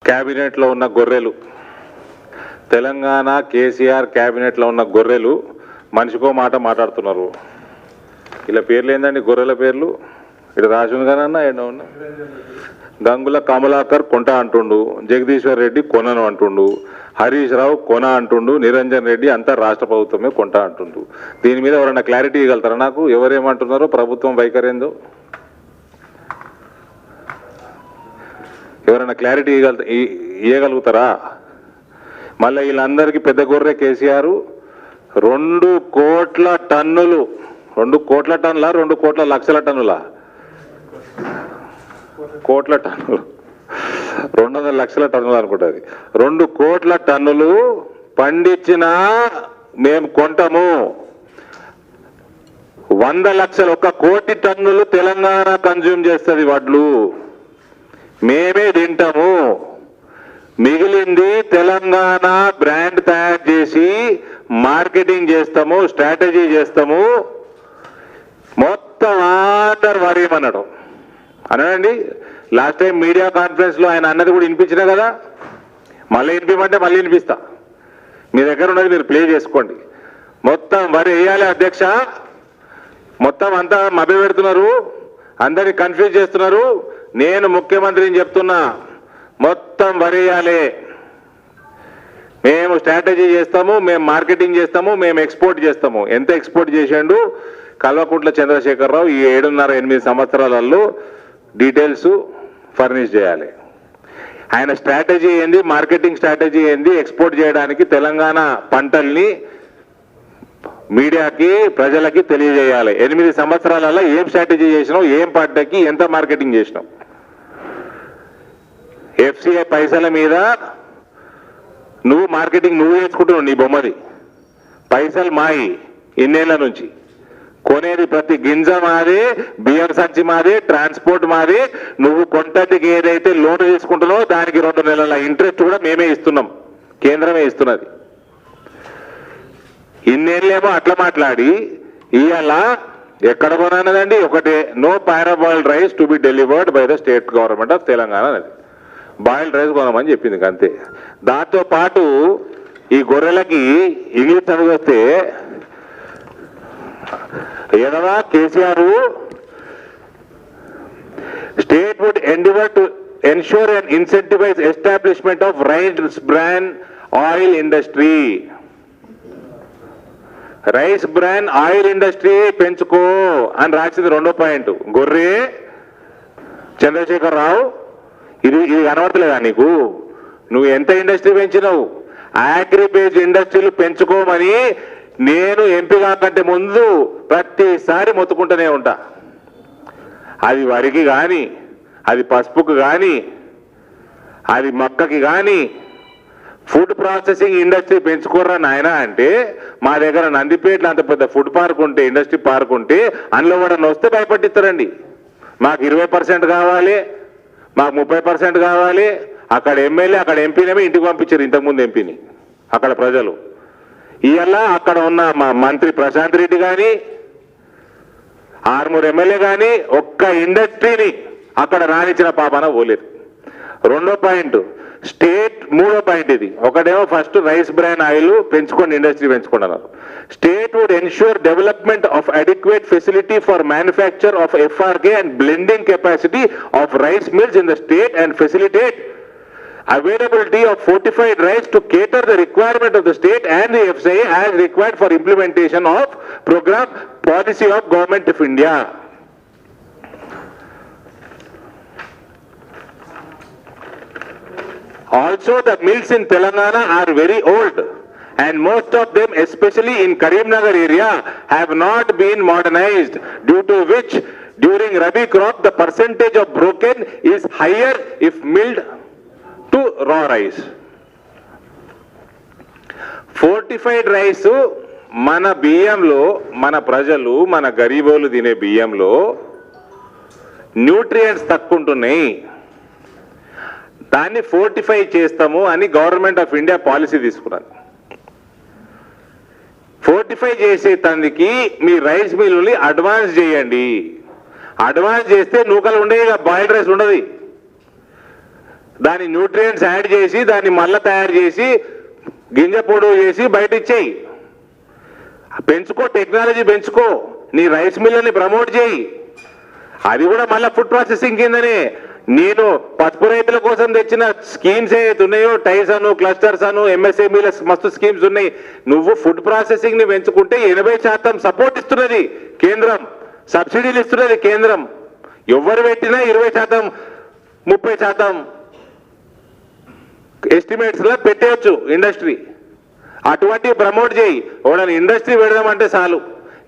క్యాబినెట్లో ఉన్న గొర్రెలు, తెలంగాణ కేసీఆర్ క్యాబినెట్లో ఉన్న గొర్రెలు మనిషికో మాట మాట్లాడుతున్నారు. ఇలా పేర్లు ఏందండి గొర్రెల పేర్లు? ఇక్కడ రాసింది కానన్నా ఏమో ఉన్నా. గంగుల కమలాకర్ కొంట అంటుండు, జగదీశ్వర్ రెడ్డి కొనను అంటుండు, హరీష్ రావు కొన అంటుండు, నిరంజన్ రెడ్డి అంతా రాష్ట్ర ప్రభుత్వమే కొంట అంటుండు. దీని మీద ఎవరన్నా క్లారిటీ ఇవ్వగలుగుతారా నాకు? ఎవరేమంటున్నారో, ప్రభుత్వం వైఖరేందో ఎవరైనా క్లారిటీ ఇవ్వగలుగుతారా? మళ్ళీ వీళ్ళందరికీ పెద్ద గొర్రె కేసీఆర్ 2 కోట్ల టన్నులు, 2 కోట్ల టన్నుల 2 కోట్ల లక్షల టన్నుల కోట్ల టన్నులు 200 లక్షల టన్నులు అనుకుంటుంది. 2 కోట్ల టన్నులు పండించినా మేము కొంటాము. 100 లక్షలు, 1 కోటి టన్నులు తెలంగాణ కన్జ్యూమ్ చేస్తుంది వడ్లు, మేమే తింటాము. మిగిలింది తెలంగాణ బ్రాండ్ తయారు చేసి మార్కెటింగ్ చేస్తాము, స్ట్రాటజీ చేస్తాము. మొత్తం అందరు వరేమన్నాడు అనండి. లాస్ట్ టైం మీడియా కాన్ఫరెన్స్లో ఆయన అన్నది కూడా వినిపించినా కదా, మళ్ళీ వినిపించమంటే మళ్ళీ వినిపిస్తా. మీ దగ్గర ఉన్నది మీరు ప్లే చేసుకోండి. మొత్తం వరి వేయాలి అధ్యక్ష, మొత్తం అంతా మభ్య పెడుతున్నారు, అందరినీ కన్ఫ్యూజ్ చేస్తున్నారు. నేను ముఖ్యమంత్రిని చెప్తున్నా, మొత్తం వరి వేయాలి. మేము స్ట్రాటజీ చేస్తాము, మేము మార్కెటింగ్ చేస్తాము, మేము ఎక్స్పోర్ట్ చేస్తాము. ఎంత ఎక్స్పోర్ట్ చేసిండు కల్వకుంట్ల చంద్రశేఖరరావు ఈ 7.5-8 సంవత్సరాలలో డీటెయిల్స్ ఫర్నిష్ చేయాలి. ఆయన స్ట్రాటజీ ఏంది, మార్కెటింగ్ స్ట్రాటజీ ఏంది, ఎక్స్పోర్ట్ చేయడానికి తెలంగాణ పంటల్ని మీడియాకి ప్రజలకి తెలియజేయాలి. 8 సంవత్సరాలలో ఏం స్ట్రాటజీ చేసినావు, ఏం పంటకి ఎంత మార్కెటింగ్ చేసినావు. ఎఫ్సిఐ పైసల మీద నువ్వు మార్కెటింగ్ నువ్వు చేసుకుంటున్నావు, నీ బొమ్మది. పైసలు మాయి ఇన్నేళ్ల నుంచి కొనేది ప్రతి గింజ మాది, బియ్యం సంచి మాది, ట్రాన్స్పోర్ట్ మాది. నువ్వు కొంటకి ఏదైతే లోన్ తీసుకుంటున్నావో దానికి 2 నెలల ఇంట్రెస్ట్ కూడా మేమే ఇస్తున్నాం, కేంద్రమే ఇస్తున్నది. ఇన్నేళ్ళేమో అట్లా మాట్లాడి ఇవాళ ఎక్కడ కొనన్నదండి ఒకటే, no parboiled rice to be delivered by the state government of Telangana అనేది. బాయిల్డ్ రైస్ కొనమని చెప్పింది అంతే. దాంతో పాటు ఈ గొర్రెలకి ఇంగ్లీష్ చదివిస్తే ఏదవా KCR state would endeavour to ensure and incentivise establishment of rice bran oil industry. Rice bran oil industry పెంచుకో అని రాసింది 2వ పాయింట్. గొర్రె చంద్రశేఖర్ రావు, ఇది కనబడతలేదా నీకు? నువ్వు ఎంత ఇండస్ట్రీ పెంచినావు? అగ్రిబేస్డ్ ఇండస్ట్రీలు పెంచుకోమని నేను ఎంపీ కాకంటే ముందు ప్రతిసారి మొత్తుకుంటూనే ఉంటా. అది వరికి కానీ, అది పసుపుకి కానీ, అది మొక్కకి కానీ ఫుడ్ ప్రాసెసింగ్ ఇండస్ట్రీ పెంచుకోర్రా నాయన అంటే, మా దగ్గర నందిపేటలో అంత పెద్ద ఫుడ్ పార్క్ ఉంటే, ఇండస్ట్రీ పార్క్ ఉంటే అందులో కూడా వస్తే భయపట్టిస్తారండి. మాకు 20% కావాలి, మాకు 30% కావాలి. అక్కడ ఎమ్మెల్యే, అక్కడ ఎంపీనేమో ఇంటికి పంపించారు ఇంతకుముందు ఎంపీని అక్కడ ప్రజలు. ఇవాళ అక్కడ ఉన్న మా మంత్రి ప్రశాంత్ రెడ్డి కానీ, 6 ఎమ్మెల్యే కానీ ఒక్క ఇండస్ట్రీని అక్కడ రాణించిన పాపన పోలేదు. 2వ పాయింట్ స్టేట్, 3వ పాయింట్ ఇది. ఒకటేమో ఫస్ట్ రైస్ బ్రాన్ ఆయిల్ పెంచుకోండి, ఇండస్ట్రీ పెంచుకోండి అన్నారు. State would ensure development of adequate facility for manufacture of FRK and blending capacity of rice mills in the state and facilitate availability of fortified rice to cater the requirement of the state and the FSI as required for implementation of program policy of Government of India. Also, the mills in Telangana are very old and most of them, especially in Karimnagar area, have not been modernized, due to which during Rabi crop the percentage of broken is higher if milled to raw rice. Fortified rice మన బియ్యంలో, మన ప్రజలు, మన గరీబోలు తినే బియ్యంలో nutrients తక్కువ ఉంటున్నాయి. దాన్ని ఫోర్టిఫై చేస్తాము అని గవర్నమెంట్ ఆఫ్ ఇండియా పాలసీ తీసుకున్నది. ఫోర్టిఫై చేసే తందుకి మీ రైస్ మిల్లుని అడ్వాన్స్ చేయండి. అడ్వాన్స్ చేస్తే నూకలు ఉండేవి, బాయిల్డ్ రైస్ ఉండదు. దాని న్యూట్రియంట్స్ యాడ్ చేసి దాన్ని మళ్ళా తయారు చేసి గింజ పొడవు చేసి బయట ఇచ్చేయి. పెంచుకో, టెక్నాలజీ పెంచుకో, నీ రైస్ మిల్లని ప్రమోట్ చేయి. అది కూడా మళ్ళీ ఫుడ్ ప్రాసెసింగ్ కిందనే. నేను పసుపు రైతుల కోసం తెచ్చిన స్కీమ్స్ ఏవైతే ఉన్నాయో, టైస్ అను, క్లస్టర్స్ అను, ఎంఎస్ఎంఈల మస్తు స్కీమ్స్ ఉన్నాయి. నువ్వు ఫుడ్ ప్రాసెసింగ్ ని పెంచుకుంటే 80% సపోర్ట్ ఇస్తున్నది కేంద్రం, సబ్సిడీలు ఇస్తున్నది కేంద్రం. ఎవరు పెట్టినా 20%, 30% ఎస్టిమేట్స్ లా పెట్టేయచ్చు ఇండస్ట్రీ. అటువంటి ప్రమోట్ చేయి. ఒకవేళ ఇండస్ట్రీ పెడదామంటే చాలు,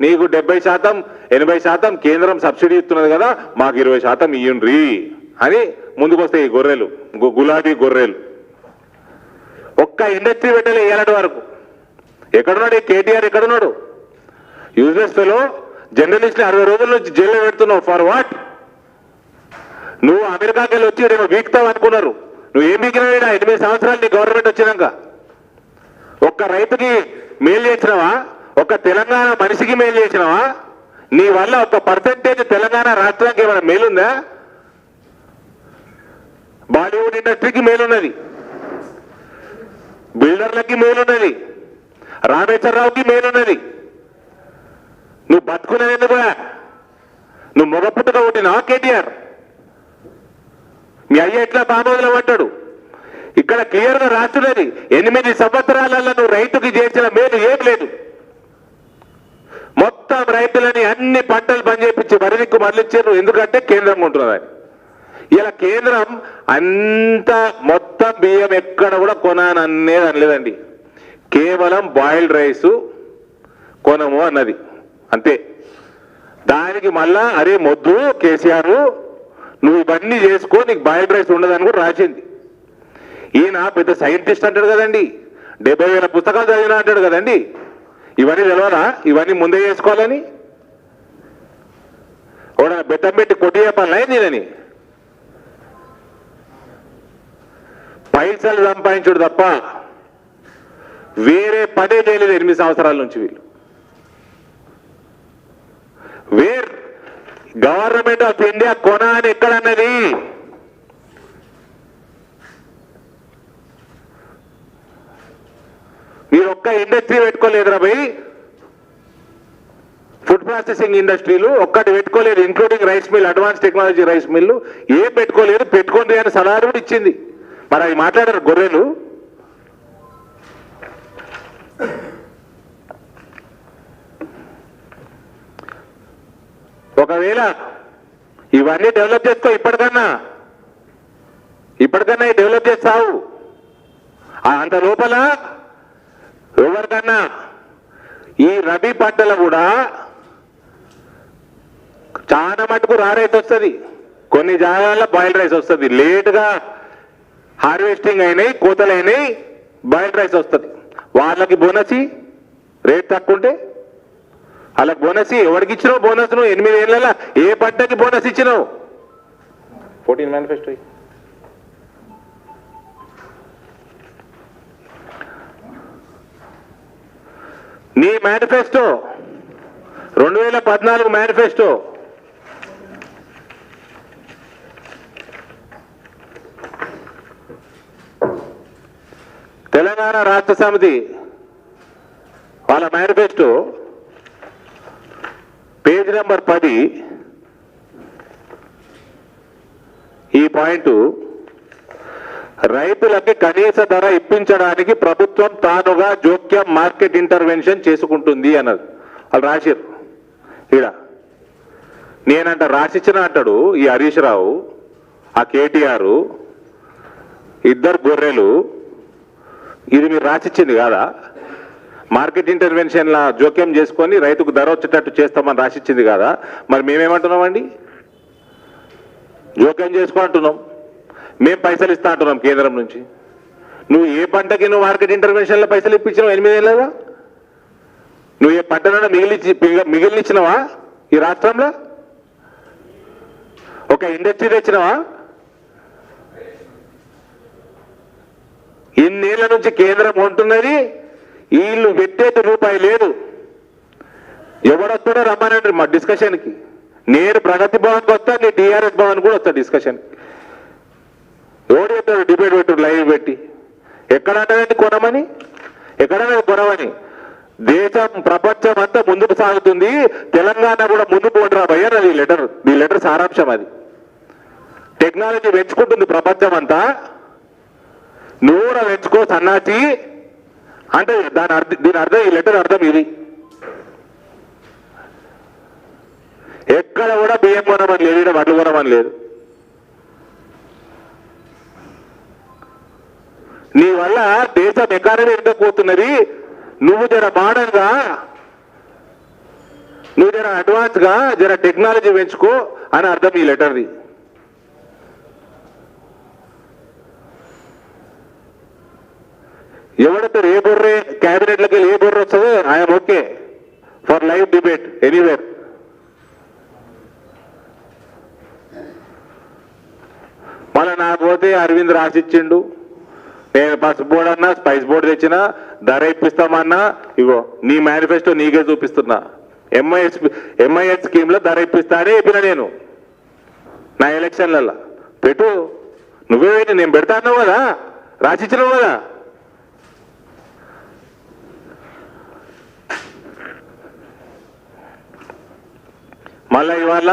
నీకు 70%, 80% కేంద్రం సబ్సిడీ ఇస్తున్నది కదా, మాకు 20% ఇయ్యండ్రి అని ముందుకు వస్తాయి ఈ గొర్రెలు, గులాబీ గొర్రెలు. ఒక్క ఇండస్ట్రీ పెట్టలే ఏలాంటి వరకు. ఎక్కడున్నాడు ఈ కేటీఆర్? ఎక్కడున్నాడు? Useless fellow. జర్నలిస్ట్ 60 రోజుల నుంచి జైల్లో పెడుతున్నావు. For what? నువ్వు అమెరికాకి వెళ్ళి వచ్చి రేపు వీక్తావు అనుకున్నారు. నువ్వు ఏం వీకినావు? 8 సంవత్సరాలు నీ గవర్నమెంట్ వచ్చినాక ఒక్క రైతుకి మేలు చేసినావా? ఒక్క తెలంగాణ మనిషికి మేలు చేసినావా? నీ వల్ల ఒక పర్సెంటేజ్ తెలంగాణ రాష్ట్రానికి ఏమైనా మేలుందా? బాలీవుడ్ ఇండస్ట్రీకి మేలున్నది, బిల్డర్లకి మేలున్నది, రామేశ్వరరావుకి మేలున్నది. నువ్వు బతుకున్నది ఎందుకు? నువ్వు మొగపుట్టుగా ఉండినావా కేటీఆర్? మీ అయ్య ఎట్లా పామోదులు పడ్డాడు? ఇక్కడ క్లియర్ గా రాస్తున్నది, 8 సంవత్సరాలలో నువ్వు రైతుకి చేసిన మేలు ఏం లేదు. మొత్తం రైతులని అన్ని పంటలు బంద్ చేయించి వరిదిక్కు మరలిచ్చారు. ఎందుకంటే కేంద్రం ఉంటున్నదని. ఇలా కేంద్రం అంత మొత్తం బియ్యం ఎక్కడ కూడా కొననేది అనలేదండి. కేవలం బాయిల్డ్ రైస్ కొనము అన్నది అంతే. దానికి మళ్ళా అరే మొద్దు కేసీఆర్, నువ్వు ఇవన్నీ చేసుకో, నీకు బాయిల్డ్ రైస్ ఉండదని కూడా రాసింది. ఈయన పెద్ద సైంటిస్ట్ అంటాడు కదండి, 70,000 పుస్తకాలు చదివినా అంటాడు కదండి. ఇవన్నీ తెలవరా? ఇవన్నీ ముందే చేసుకోవాలని ఒక బెత్తం పెట్టి కొట్టి చెప్పాలి నేనని. పైసలు సంపాదించుడు తప్ప వేరే పదే చేయలేదు 8 సంవత్సరాల నుంచి వీళ్ళు. వేర్ గవర్నమెంట్ ఆఫ్ ఇండియా కొన అని ఎక్కడన్నది? మీరు ఒక్క ఇండస్ట్రీ పెట్టుకోలేదురా భయ్. ఫుడ్ ప్రాసెసింగ్ ఇండస్ట్రీలు ఒక్కటి పెట్టుకోలేదు, including rice mill, advance technology rice mill ఏం పెట్టుకోలేదు. పెట్టుకోండి అని సలహా కూడా ఇచ్చింది. మరి అవి మాట్లాడారు గొర్రెలు. ఒకవేళ ఇవన్నీ డెవలప్ చేసుకో, ఇప్పటికన్నా డెవలప్ చేస్తావు. అంత లోపల ఎవరికన్నా ఈ రబీ పంటలు కూడా చాలా మటుకు రైస్ వస్తుంది, కొన్ని జాగాల్లో బాయిల్డ్ రైస్ వస్తుంది. లేటుగా హార్వెస్టింగ్ అయినాయి, కోతలు అయినాయి, బాయిల్డ్ రైస్ వస్తుంది. వాళ్ళకి బోనస్ రేట్ తక్కువ ఉంటే వాళ్ళకి బోనస్. ఎవరికి ఇచ్చినావు బోనస్? నువ్వు 8 ఏళ్ళ ఏ పంటకి బోనస్ ఇచ్చినావు? 14 మేనిఫెస్టో. నీ మేనిఫెస్టో 2014 మేనిఫెస్టో తెలంగాణ రాష్ట్ర సమితి వాళ్ళ మేనిఫెస్టో పేజ్ నెంబర్ 10 ఈ పాయింట్, రైతులకి కనీస ధర ఇప్పించడానికి ప్రభుత్వం తానుగా జోక్యం మార్కెట్ ఇంటర్వెన్షన్ చేసుకుంటుంది అన్నది వాళ్ళు రాశారు. ఈడ నేనంట రాసిచ్చిన అంటాడు ఈ హరీష్ రావు, ఆ కేటీఆర్, ఇద్దరు గొర్రెలు. ఇది మీరు రాసిచ్చింది కాదా? మార్కెట్ ఇంటర్వెన్షన్లా జోక్యం చేసుకొని రైతుకు ధర వచ్చేటట్టు చేస్తామని రాసిచ్చింది కాదా? మరి మేమేమంటున్నామండి? జోక్యం చేసుకో అంటున్నాం, మేము పైసలు ఇస్తా అంటున్నాం కేంద్రం నుంచి. నువ్వు ఏ పంటకి నువ్వు మార్కెట్ ఇంటర్వెన్షన్లో పైసలు ఇప్పించినావు 8 ఏళ్ళగా? నువ్వు ఏ పంటనైనా మిగిలిచ్చినవా ఈ రాష్ట్రంలో? ఒక ఇండస్ట్రీ తెచ్చినవా? ఇన్నేళ్ల నుంచి కేంద్రం ఉంటున్నది, వీళ్ళు పెట్టేది రూపాయి లేదు. ఎవడొస్తాడో రమ్మనండి మా డిస్కషన్కి. నేను ప్రగతి భవన్కి వస్తా, నీ టీఆర్ఎస్ భవన్ కూడా వస్తా డిస్కషన్. ఎవడు చెప్తాడు డిబేట్ పెట్టు లైవ్ పెట్టి? ఎక్కడన్నాడండి కొనమని? ఎక్కడన్నా కొనమని? దేశం ప్రపంచం అంతా ముందుకు సాగుతుంది, తెలంగాణ కూడా ముందుకు పోండిరా భయ్య. నీ లెటర్ సారాంశం అది. టెక్నాలజీ పెంచుకుంటుంది ప్రపంచం అంతా, నువ్వు కూడా పెంచుకో సన్నాచి అంటే దీని అర్థం, ఈ లెటర్ అర్థం ఇది. ఎక్కడ కూడా బియ్యం కొనమని లేదు, ఇక్కడ వడ్లు కొనమని లేదు. నీ వల్ల దేశం ఎకానమీ ఎందుకు పోతున్నది? నువ్వు జర మోడర్న్గా, నువ్వు జర అడ్వాన్స్గా జర టెక్నాలజీ పెంచుకో అని అర్థం ఈ లెటర్ది. ఎవరితో ఏ బుర్రే క్యాబినెట్లకి వెళ్ళి ఏ బుర్ర వస్తుందో I'm okay for live debate anywhere. మళ్ళీ నాకు పోతే అరవింద్ రాసిచ్చిండు, నేను పసుపు బోర్డు అన్నా స్పైస్ బోర్డు తెచ్చినా, ధర ఇప్పిస్తామన్నా, ఇగో నీ మేనిఫెస్టో నీకే చూపిస్తున్నా. ఎంఐఎస్ స్కీమ్లో ధర ఇప్పిస్తానే చెప్పిన నేను నా ఎలక్షన్లలో. పెట్టు, నువ్వే నేను పెడతా అన్నావు కదా, రాసిచ్చినావు కదా. మళ్ళా ఇవాళ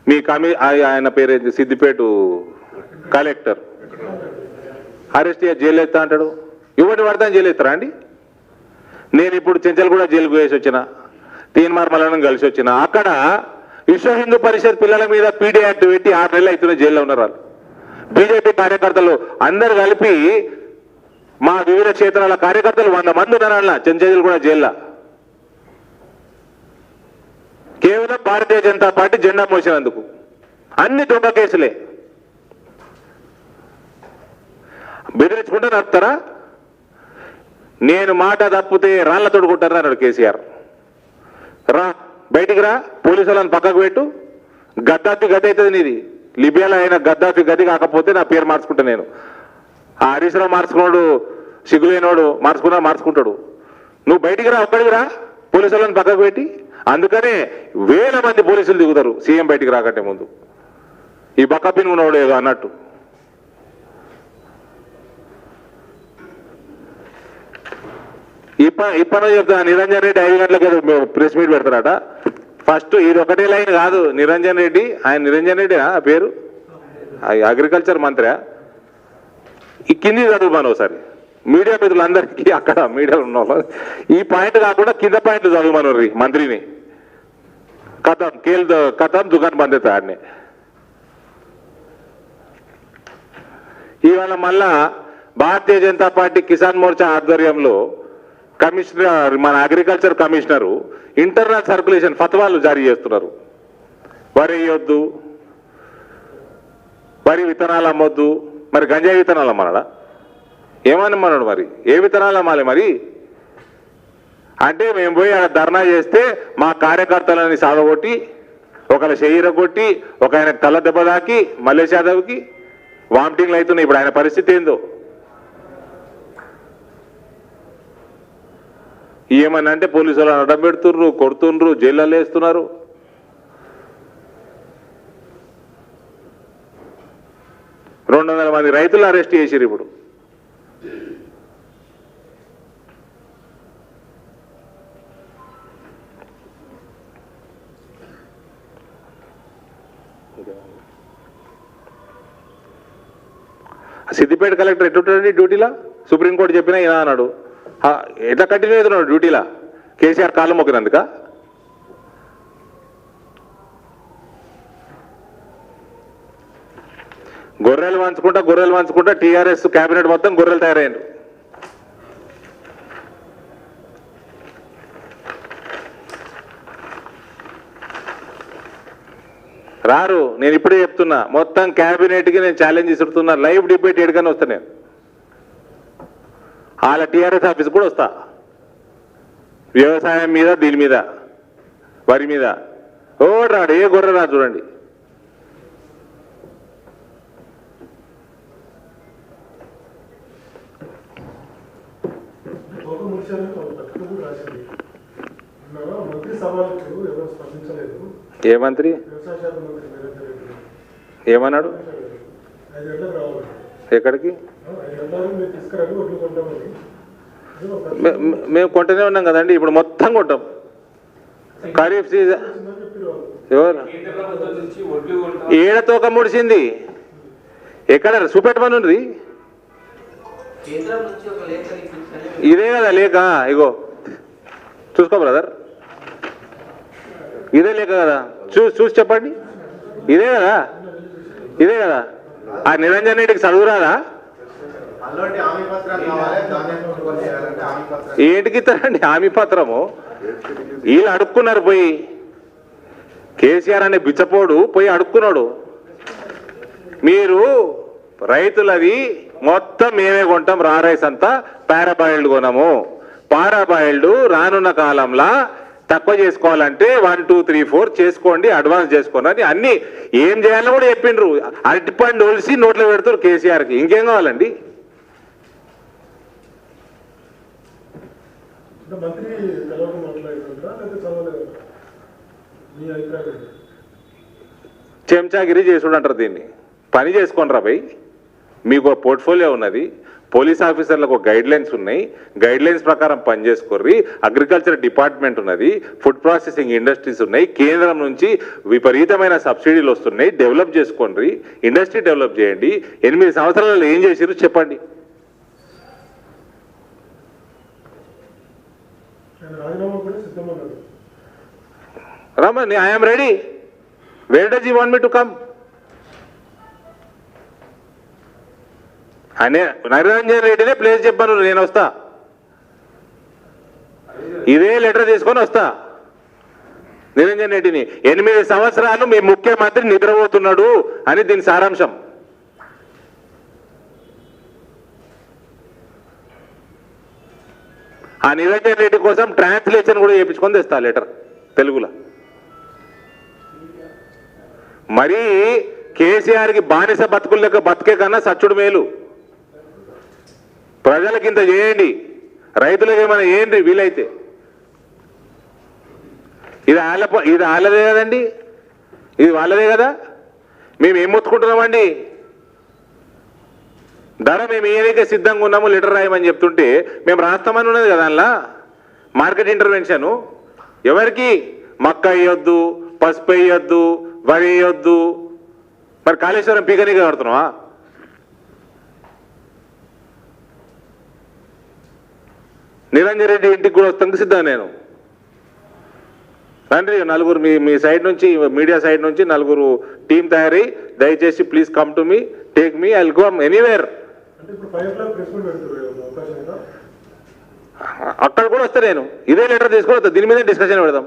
మీ ఆయన పేరేంటి, సిద్దిపేట కలెక్టర్ అరెస్ట్ చేసి జైలు ఎత్తా అంటాడు. ఇవ్వండి పడతాను జైలు ఎత్తారా అండి? నేను ఇప్పుడు చెంచల్ కూడా జైలుకు వేసి వచ్చిన, తీన్మార్ మల్లన్న కలిసి వచ్చిన. అక్కడ విశ్వ హిందూ పరిషత్ పిల్లల మీద పీడీ యాక్ట్ పెట్టి 6 నెలలు అవుతున్న జైల్లో ఉన్నారు వాళ్ళు. బీజేపీ కార్యకర్తలు అందరు కలిపి, మా వివిధ క్షేత్రాల కార్యకర్తలు 100 మంది ఉన్నారు చెంచల్ కూడా జైల్లో. కేవలం భారతీయ జనతా పార్టీ జెండా మోసినందుకు. అన్ని దొంగ కేసులే. బెదిరించుకుంటే నడుపుతారా? నేను మాట తప్పితే రాళ్ల తోడుకుంటారా అన్నాడు కేసీఆర్. రా బయటికి రా, పోలీసు వాళ్ళని పక్కకు పెట్టు, గద్దాఫీ గది అవుతుంది నీది. లిబియాలో అయిన గద్దాఫీ గది కాకపోతే నా పేరు మార్చుకుంటా నేను. ఆ హరీష్ రావు మార్చుకున్నాడు, సిగ్గులేనోడు మార్చుకుంటాడు. నువ్వు బయటికి రా, ఒక్కడికి రా, పోలీసు వాళ్ళని పక్కకు పెట్టి. అందుకనే వేల మంది పోలీసులు దిగుతారు సీఎం బయటికి రాకంటే ముందు. ఈ బక్క పినుగునోడు ఏదో అన్నట్టు. ఇప్పటి చెప్తా, నిరంజన్ రెడ్డి 5 గంటలకు ఏదో ప్రెస్ మీట్ పెడతారట. ఫస్ట్ ఇది ఒకటే లైన్ కాదు, నిరంజన్ రెడ్డి, ఆయన నిరంజన్ రెడ్డి ఆ పేరు, అగ్రికల్చర్ మంత్రి. ఈ కింది చదువుమాను ఒకసారి మీడియా మిత్రులందరికీ, అక్కడ మీడియాలో ఉన్న వాళ్ళు ఈ పాయింట్ కాకుండా కింద పాయింట్లు చదువుమాను మంత్రిని. కథం దుకాణం బంద్ అవుతుంది ఆడనే. ఇవాళ మళ్ళా భారతీయ జనతా పార్టీ కిసాన్ మోర్చా ఆధ్వర్యంలో కమిషనర్, మన అగ్రికల్చర్ కమిషనరు ఇంటర్నల్ సర్క్యులేషన్ ఫత్వాలు జారీ చేస్తున్నారు. వరి వేయొద్దు, వరి విత్తనాలు అమ్మొద్దు. మరి గంజాయి విత్తనాలు అమ్మన్నాడా? ఏమన్నమన్నాడు? మరి ఏ విత్తనాలు అమ్మాలి మరి? అంటే మేము పోయి అక్కడ ధర్నా చేస్తే మా కార్యకర్తలని సాగగొట్టి, ఒకళ్ళ శరీర కొట్టి, ఒక ఆయన తల దెబ్బ దాకి, మల్లేష్ యాదవ్కి వామిటింగ్లు అవుతున్నాయి. ఇప్పుడు ఆయన పరిస్థితి ఏందో ఏమని అంటే పోలీసు వాళ్ళని అడ్డం పెడుతుర్రు, కొడుతుండ్రు, జైళ్ళలో వేస్తున్నారు. 200 మంది రైతులు అరెస్ట్ చేసిరు. ఇప్పుడు సిద్దిపేట కలెక్టర్ ఎట్టుంటాడండి డ్యూటీలా? సుప్రీంకోర్టు చెప్పినా ఇలా అన్నాడు. ఎట్లా కంటిన్యూ అవుతున్నాడు డ్యూటీలా? కేసీఆర్ కాళ్ళు మొక్కినందుక? గొర్రెలు వంచుకుంటా టీఆర్ఎస్ కేబినెట్ మొత్తం గొర్రెలు తయారయ్యారు. రారు. నేను ఇప్పుడే చెప్తున్నా, మొత్తం క్యాబినెట్కి నేను ఛాలెంజ్ ఇస్తున్నా. లైవ్ డిబేట్ ఎక్కడికైనా వస్తా నేను. వాళ్ళ టీఆర్ఎస్ ఆఫీస్ కూడా వస్తా. వ్యవసాయం మీద, దీని మీద, వరి మీద రాడు, ఏ గొర్రె రాదు చూడండి. ఏ మంత్రి ఏమన్నాడు? ఎక్కడికి మేము కొంటనే ఉన్నాం కదండి, ఇప్పుడు మొత్తం కొంటాం. ఖరీఫ్ సీజన్ ఎవరు ఏడతోక ముడిసింది ఎక్కడ చూపెట్టమని ఉంది. ఇదే కదా లేక, ఇగో చూసుకో బ్రదర్, ఇదే లేక కదా, చూసి చెప్పండి. ఇదే కదా, ఇదే కదా. ఆ నిరంజన్ రెడ్డికి చదువురాదా? ఏంటికి ఇస్తారండి హామీ పత్రము? వీళ్ళు అడుక్కున్నారు పోయి, కేసీఆర్ అనే బిచ్చపోడు పోయి అడుక్కున్నాడు. మీరు రైతులది మొత్తం మేమే కొంటాం, రా రైస్ అంతా పారాబాయిల్డ్ కొనము, పారాబాయిల్డ్ రానున్న కాలంలో తక్కువ చేసుకోవాలంటే 1 2 3 4 చేసుకోండి, అడ్వాన్స్ చేసుకోండి అని అన్ని ఏం చేయాలో కూడా చెప్పిండ్రు. అరటిపండు ఒలిసి నోట్లో పెడుతున్నారు కేసీఆర్కి. ఇంకేం కావాలండి? చెంచాగిరి చేసుడు అంటారు దీన్ని. పని చేసుకోండి రా భయ్, మీకు పోర్ట్ఫోలియో ఉన్నది, పోలీస్ ఆఫీసర్లకు గైడ్ లైన్స్ ఉన్నాయి, గైడ్ లైన్స్ ప్రకారం పనిచేసుకోర్రి. అగ్రికల్చర్ డిపార్ట్మెంట్ ఉన్నది, ఫుడ్ ప్రాసెసింగ్ ఇండస్ట్రీస్ ఉన్నాయి, కేంద్రం నుంచి విపరీతమైన సబ్సిడీలు వస్తున్నాయి, డెవలప్ చేసుకోండి, ఇండస్ట్రీ డెవలప్ చేయండి. 8 సంవత్సరాలలో ఏం చేసిరు చెప్పండి. Raman, I'm ready. Where does you want me to come? అనే నిరంజన్ రెడ్డినే ప్లేస్ చెప్పాను, నేను వస్తా, ఇదే లెటర్ తీసుకొని వస్తా. నిరంజన్ రెడ్డిని 8 సంవత్సరాలు మీ ముఖ్యమంత్రి నిద్రపోతున్నాడు అని దీని సారాంశం. ఆ నిరంజన్ రెడ్డి కోసం ట్రాన్స్లేషన్ కూడా చేయించుకొని తెస్తా లెటర్ తెలుగులో. మరీ కేసీఆర్కి బానిస బతుకులు లెక్క బతికే కన్నా సచ్చుడు మేలు. ప్రజలకి ఇంత చేయండి, రైతులకు ఏమైనా చేయండి వీలైతే. ఇది వాళ్ళదే కదండి, ఇది వాళ్ళదే కదా. మేము ఏం మొత్తుకుంటున్నామండి? ధర మేము ఏదైతే సిద్ధంగా ఉన్నామో లెటర్ రాయమని చెప్తుంటే మేము రాస్తామని ఉన్నది కదా. అందులో మార్కెట్ ఇంటర్వెన్షను ఎవరికి? మక్క వేయొద్దు, పసుపు వేయొద్దు, వరి వేయొద్దు. మరి కాళేశ్వరం పీకనీగా కడుతున్నావా? నిరంజన్ రెడ్డి ఇంటికి కూడా వస్తానికి సిద్ధం నేను. రండి నలుగురు, మీ సైడ్ నుంచి, మీడియా సైడ్ నుంచి నలుగురు టీం తయారై దయచేసి please come to me, take me, I will go anywhere. అక్కడ కూడా వస్తా నేను, ఇదే లెటర్ తీసుకొని వస్తా, దీని మీద డిస్కషన్ పెడదాం.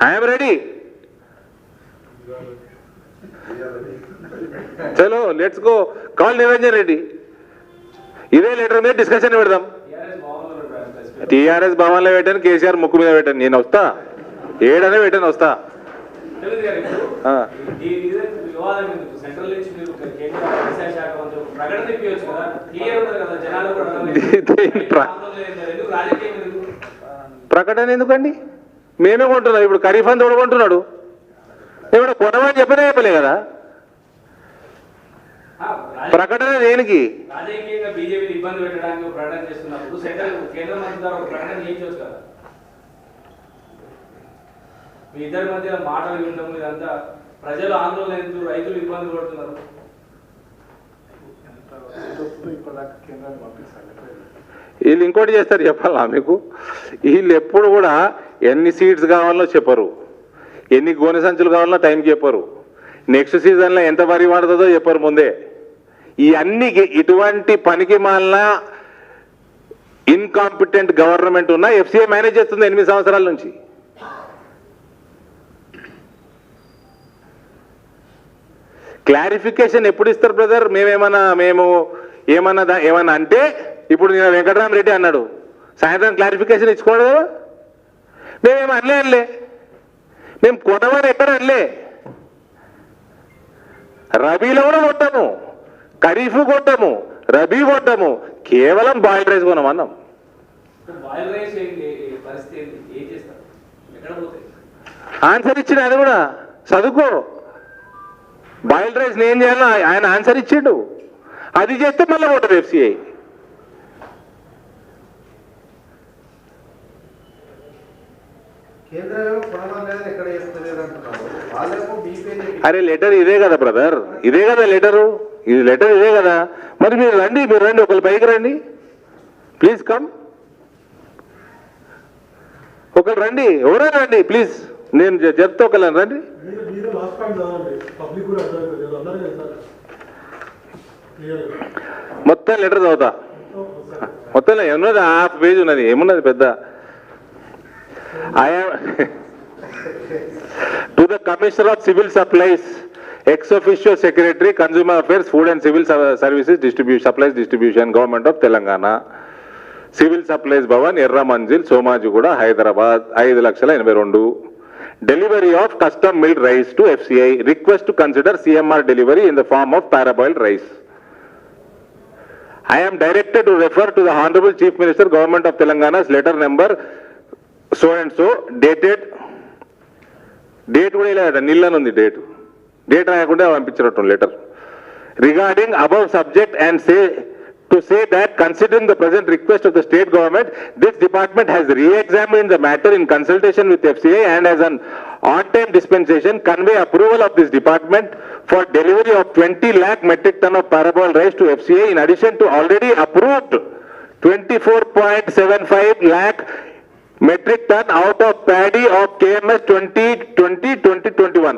I'm ready. చలో let's go, call Niranjan Reddy, ఇదే లెటర్ మీద డిస్కషన్ పెడదాం. టీఆర్ఎస్ భవన్లో పెట్టాను, కేసీఆర్ ముక్కు మీద పెట్టాను, నేను వస్తా, ఏడనే పెట్టాను వస్తా. ప్రకటన ఎందుకండి? మేమే కొంటున్నాం. ఇప్పుడు ఖరీఫ్ అంతా కొంటున్నాడు, ఇప్పుడు కొనమని చెప్పలే కదా. ప్రకటన దేనికి? రాజకీయంగా బీజేపీని ఇబ్బంది పెట్టడానికి ప్రకటన చేస్తున్నప్పుడు సెంట్రల్ కేంద్ర మంత్రి గారు ఒక ప్రకటన చేయించవచ్చు కదా. మీ ఇద్దరి మధ్య మాటలు వినడం, ఇదంతా ప్రజలు ఆందోళన ఎందుకు, రైతులు ఇబ్బంది పడుతున్నారు. వీళ్ళు ఇంకోటి చేస్తారు చెప్పాలా మీకు? వీళ్ళు ఎప్పుడు కూడా ఎన్ని సీడ్స్ కావాలో చెప్పరు, ఎన్ని గోనె సంచులు కావాలో టైంకి చెప్పరు, నెక్స్ట్ సీజన్లో ఎంత వరి పడుతుందో చెప్పరు ముందే. ఇవన్నీ ఇటువంటి పనికి మాలిన ఇన్కాంపిటెంట్ గవర్నమెంట్ ఉన్న ఎఫ్సీఐ మేనేజ్ చేస్తుంది 8 సంవత్సరాల నుంచి. క్లారిఫికేషన్ ఎప్పుడు ఇస్తారు బ్రదర్? మేము ఏమన్నా అంటే ఇప్పుడు నేను వెంకటరామరెడ్డి అన్నాడు, సాయంత్రం క్లారిఫికేషన్ ఇచ్చుకోడు కదా. మేమేమో అనలే, మేము కొనమని ఎక్కడ అనలే. రబీలో కూడా కొట్టాము, ఖరీఫ్ కొట్టాము, రబీ కొట్టాము, కేవలం బాయిల్డ్ రైస్ కొనమన్నాం. ఆన్సర్ ఇచ్చిన అది కూడా చదువుకో. బాయిల్డ్ రైస్ నేను చేయాలి ఆయన ఆన్సర్ ఇచ్చిండు. అది చేస్తే మళ్ళీ ఓటర్ ఎఫ్సిఐ. అరే లెటర్ ఇదే కదా బ్రదర్, ఇదే కదా లెటరు, ఇది లెటర్ ఇదే కదా. మరి మీరు రండి ఒకళ్ళు పైకి రండి, ప్లీజ్ కమ్, ఒకళ్ళు రండి, ఎవరైనా రండి ప్లీజ్, నేను చెప్తే ఒకళ్ళని రండి. మొత్తం లెటర్ చదువుతా, మొత్తం ఏమున్నది, హాఫ్ పేజ్ ఉన్నది, ఏమున్నది పెద్ద. I am to the Commissioner of Civil Supplies, ex officio Secretary, Consumer Affairs, Food and Civil Services Distribution, Supplies Distribution, Government of Telangana, Civil Supplies Bhavan, Erra Manzil, Somajuguda, Hyderabad, 5,82,000. Delivery of custom milled rice to FCI. Request to consider CMR delivery in the form of paraboiled rice. I am directed to refer to the Honorable Chief Minister, Government of Telangana's letter number so and so, dated, date కూడా ఇలా నిల్లని ఉంది, date రాయకుండా పంపించినట్టు letter, regarding above subject and say that considering the present request of the state government, this department has re-examined the matter in consultation with FCI and as an on-time dispensation convey approval of this department for delivery of 20 lakh metric ton of paraboiled rice to FCI in addition to already approved 24.75 lakh metric ton out of paddy of KMS 2020-2021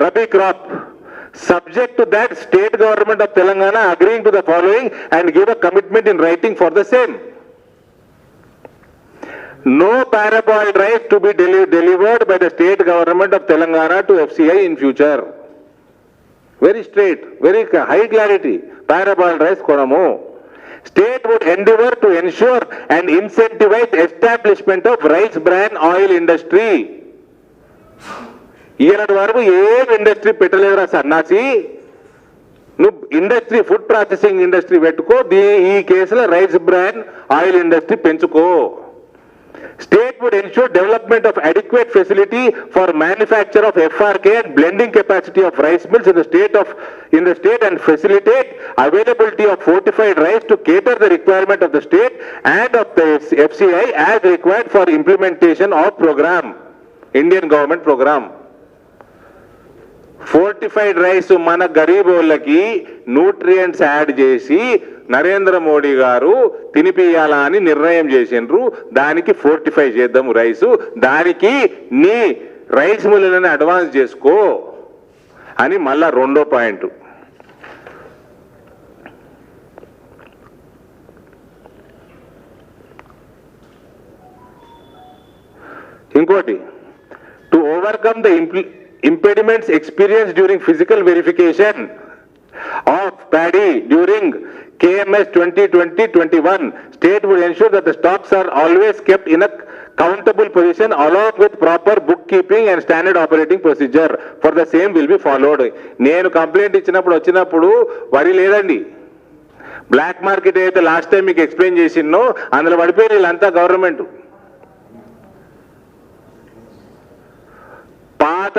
Rabi crop. Subject to that, state government of Telangana agreeing to the following and give a commitment in writing for the same. No paraboiled rice to be delivered by the state government of Telangana to FCI in future. Very straight, very high clarity. Paraboiled rice konamu. State would endeavor to ensure and incentivize establishment of rice bran oil industry. ఈనాటి వరకు ఏం industry పెట్టలేదురా సన్నాసి, నువ్వు industry food processing industry పెట్టుకో, ఈ కేసులో rice bran oil industry పెంచుకో. State would ensure development of adequate facility for manufacture of FRK and blending capacity of rice mills in the state and facilitate availability of fortified rice to cater the requirement of the state and of the FCI as required for implementation of program, Indian government program. Fortified rice మన గరీబోళ్ళకి nutrients add చేసి నరేంద్ర మోడీ గారు తినిపియాలా అని నిర్ణయం చేసిండ్రు. దానికి fortify చేద్దాము rice, దానికి నీ రైస్ మిల్లులను అడ్వాన్స్ చేసుకో అని మళ్ళా రెండో పాయింట్. ఇంకోటి, to overcome the impediments experienced during physical verification of paddy during KMS 2020-21, state would ensure that the stocks are always kept in a countable position along with proper bookkeeping and standard operating procedure for the same will be followed. నేను complaint వచ్చినప్పుడు వరి లేదండి, black market అయితే last time మీకు explain చేసినో అందులో పడిపోయి వీళ్ళంతా government. పాత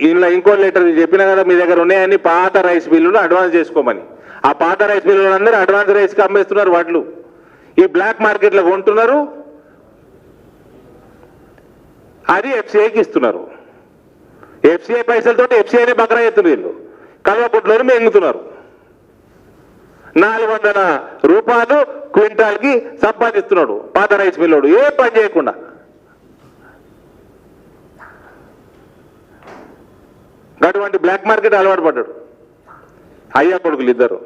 ఇలా ఇంకో లెటర్ చెప్పినా కదా, మీ దగ్గర ఉన్నాయని పాత రైస్ మిల్లులు అడ్వాన్స్ చేసుకోమని. ఆ పాత రైస్ మిల్లులు అందరూ అడ్వాన్స్ రైస్కి అమ్మేస్తున్నారు వాటిలు, ఈ బ్లాక్ మార్కెట్లో కొంటున్నారు, అది ఎఫ్సిఐకి ఇస్తున్నారు. ఎఫ్సిఐ పైసలతో ఎఫ్సిఐని బకరా ఎత్తున్నారు, వీళ్ళు కల్వపుట్లోని మెంగుతున్నారు. 400 రూపాయలు క్వింటాల్కి సంపాదిస్తున్నాడు పాత రైస్ మిల్లుడు, ఏ పని చేయకుండా. అటువంటి బ్లాక్ మార్కెట్ అలవాటు పడ్డాడు అయ్యా కొడుకులు ఇద్దరు.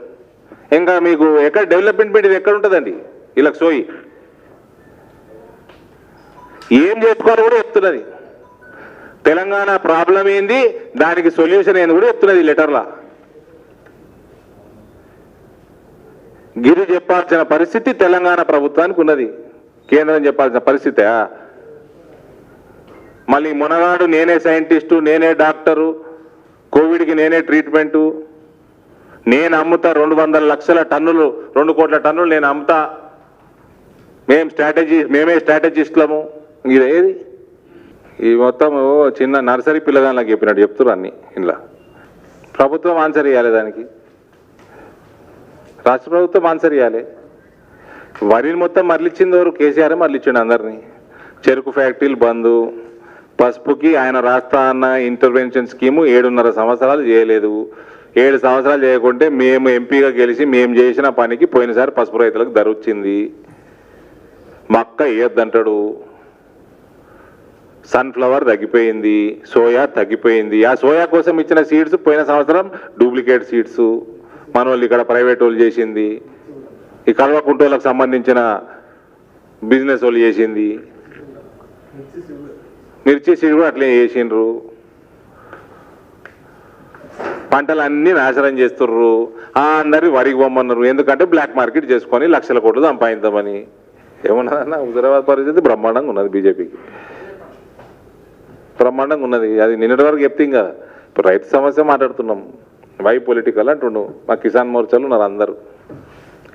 ఇంకా మీకు ఎక్కడ డెవలప్మెంట్ ఇది ఎక్కడ ఉంటుందండి వీళ్ళకి సోయి, ఏం చేసుకోవాలో కూడా చెప్తున్నది. తెలంగాణ ప్రాబ్లం ఏంది, దానికి సొల్యూషన్ ఏంది కూడా చెప్తున్నది లెటర్లా. గిరి చెప్పాల్సిన పరిస్థితి తెలంగాణ ప్రభుత్వానికి ఉన్నది, కేంద్రం చెప్పాల్సిన పరిస్థితి. మళ్ళీ మునగాడు నేనే సైంటిస్టు, నేనే డాక్టరు, కోవిడ్కి నేనే ట్రీట్మెంటు, నేను అమ్ముతా 200 లక్షల టన్నులు 2 కోట్ల టన్నులు నేను అమ్ముతా, మేమే స్ట్రాటజిస్టులము. ఇదేది ఈ మొత్తం చిన్న నర్సరీ పిల్లగాళ్ళకి చెప్పినట్టు చెప్తున్నారు అన్ని. ఇలా ప్రభుత్వం ఆన్సర్ ఇవ్వాలి దానికి, రాష్ట్ర ప్రభుత్వం ఆన్సర్ ఇవ్వాలి. వరిని మొత్తం మరలిచ్చింది ఎవరు? కేసీఆర్ మరలిచ్చిండు అందరినీ. చెరుకు ఫ్యాక్టరీలు బంద్, పసుపుకి ఆయన రాస్తా అన్న ఇంటర్వెన్షన్ స్కీము 7.5 సంవత్సరాలు చేయలేదు. 7 సంవత్సరాలు చేయకుంటే మేము ఎంపీగా గెలిచి మేము చేసిన పనికి పోయినసారి పసుపు రైతులకు ధర వచ్చింది. మక్క వేయొద్దంటాడు. సన్ఫ్లవర్ తగ్గిపోయింది, సోయా తగ్గిపోయింది. ఆ సోయా కోసం ఇచ్చిన సీడ్స్ పోయిన సంవత్సరం డూప్లికేట్ సీడ్స్ మన వాళ్ళు ఇక్కడ ప్రైవేట్ వాళ్ళు చేసింది. ఈ కల్వకుంటోళ్ళకు సంబంధించిన బిజినెస్ వాళ్ళు చేసింది. మిర్చి సీడ్ కూడా అట్లే చేసిండ్రు. పంటలు అన్నీ నాశనం చేస్తుర్రు. అందరి వరికి పొమ్మన్నారు. ఎందుకంటే బ్లాక్ మార్కెట్ చేసుకొని లక్షల కోట్లు సంపాదిద్దామని. ఏమన్నదన్న హుజరాబాద్ పరిస్థితి బ్రహ్మాండంగా ఉన్నది. బీజేపీకి బ్రహ్మాండంగా ఉన్నది. అది నిన్నటి వరకు చెప్తే ఇంకా ఇప్పుడు రైతు సమస్య మాట్లాడుతున్నాం. వై పొలిటికల్ అంటుండు. మా కిసాన్ మోర్చాలు ఉన్నారు అందరూ.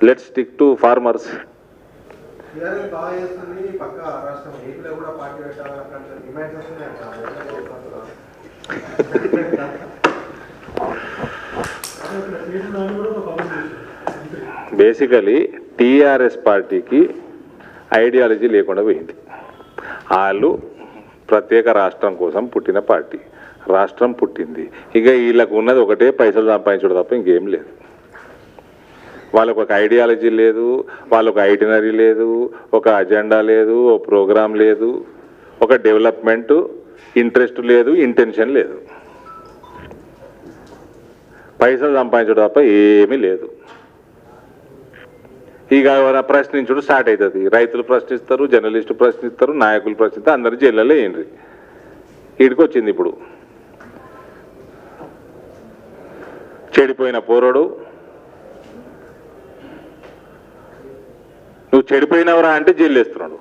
Let's stick to farmers. Basically TRS పార్టీకి ఐడియాలజీ లేకుండా పోయింది. వాళ్ళు ప్రత్యేక రాష్ట్రం కోసం పుట్టిన పార్టీ. రాష్ట్రం పుట్టింది, ఇక వీళ్ళకు ఉన్నది ఒకటే పైసలు సంపాదించడం తప్ప ఇంకేం లేదు. వాళ్ళకు ఒక ఐడియాలజీ లేదు, వాళ్ళకు ఐటినరీ లేదు, ఒక అజెండా లేదు, ఓ ప్రోగ్రాం లేదు, ఒక డెవలప్మెంట్ ఇంట్రెస్ట్ లేదు, ఇంటెన్షన్ లేదు. పైసలు సంపాదించడం తప్ప ఏమీ లేదు. ఇక ప్రశ్నించడం స్టార్ట్ అవుతుంది. రైతులు ప్రశ్నిస్తారు, జర్నలిస్టులు ప్రశ్నిస్తారు, నాయకులు ప్రశ్నిస్తారు, అందరూ జైళ్ళలో ఏంటి వీడికి వచ్చింది. ఇప్పుడు చెడిపోయిన పోరడు, నువ్వు చెడిపోయినవరా అంటే జైలు వేస్తున్నాడు.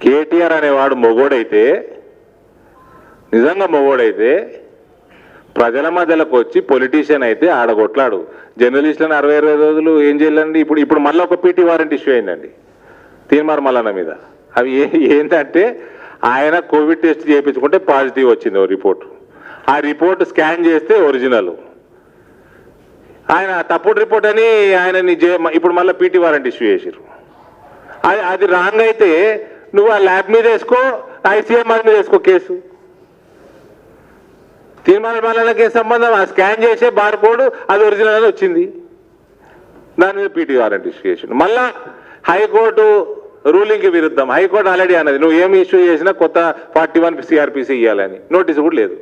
కేటీఆర్ అనేవాడు మొగోడైతే, నిజంగా మొగోడైతే ప్రజల మధ్యలోకి వచ్చి పొలిటీషియన్ అయితే ఆడగొట్లాడు. జర్నలిస్టులను 60-20 రోజులు ఏం చేయాలండి? ఇప్పుడు మళ్ళీ ఒక పీటీ వారెంట్ ఇష్యూ అయిందండి తీన్మార్ మల్లన్న మీద. అవి ఏంటంటే ఆయన కోవిడ్ టెస్ట్ చేయించుకుంటే పాజిటివ్ వచ్చింది ఓ రిపోర్ట్. ఆ రిపోర్ట్ స్కాన్ చేస్తే ఒరిజినల్. ఆయన తప్పుడు రిపోర్ట్ అని ఆయనని ఇప్పుడు మళ్ళీ పీటీ వారెంట్ ఇష్యూ చేసారు. అది రాంగ్ అయితే నువ్వు ఆ ల్యాబ్ మీద వేసుకో, ఐసీఎంఆర్ మీద వేసుకో కేసు. తీర్మాన మల్లన్నకి సంబంధం ఆ స్కాన్ చేసే బార్ కోడ్ అది ఒరిజినల్ అని వచ్చింది. దాని మీద పీటీ వారెంట్ ఇష్యూ చేసిండు. మళ్ళా హైకోర్టు రూలింగ్కి విరుద్ధం. హైకోర్టు ఆల్రెడీ అన్నది నువ్వు ఏమి ఇష్యూ చేసినా కొత్త 41 సిఆర్పిసి ఇవ్వాలని. నోటీసు కూడా లేదు.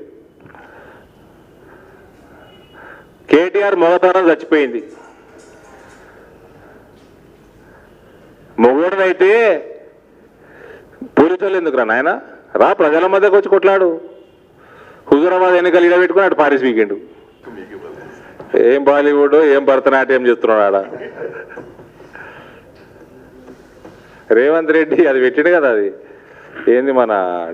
కేటీఆర్ మొగతనం చచ్చిపోయింది. మొగోడనైతే పోలీసులు ఎందుకు రా నాయన? రా ప్రజల మధ్యకు వచ్చి కొట్లాడు. హుజూరాబాద్ ఎన్నికలు ఇడబెట్టుకుని అటు పారిస్ వీకెండ్. ఏం బాలీవుడ్, ఏం భరతనాట్యం చేస్తున్నాడు ఆడ. రేవంత్ రెడ్డి అది పెట్టిండు కదా, అది ఏంది మన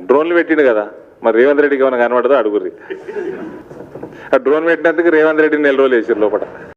డ్రోన్లు పెట్టిండు కదా. మరి రేవంత్ రెడ్డికి ఏమైనా కనబడదో అడుగురి. ఆ డ్రోన్ పెట్టినందుకు రేవంత్ రెడ్డిని 4 రోజులు వేసారు లోపల.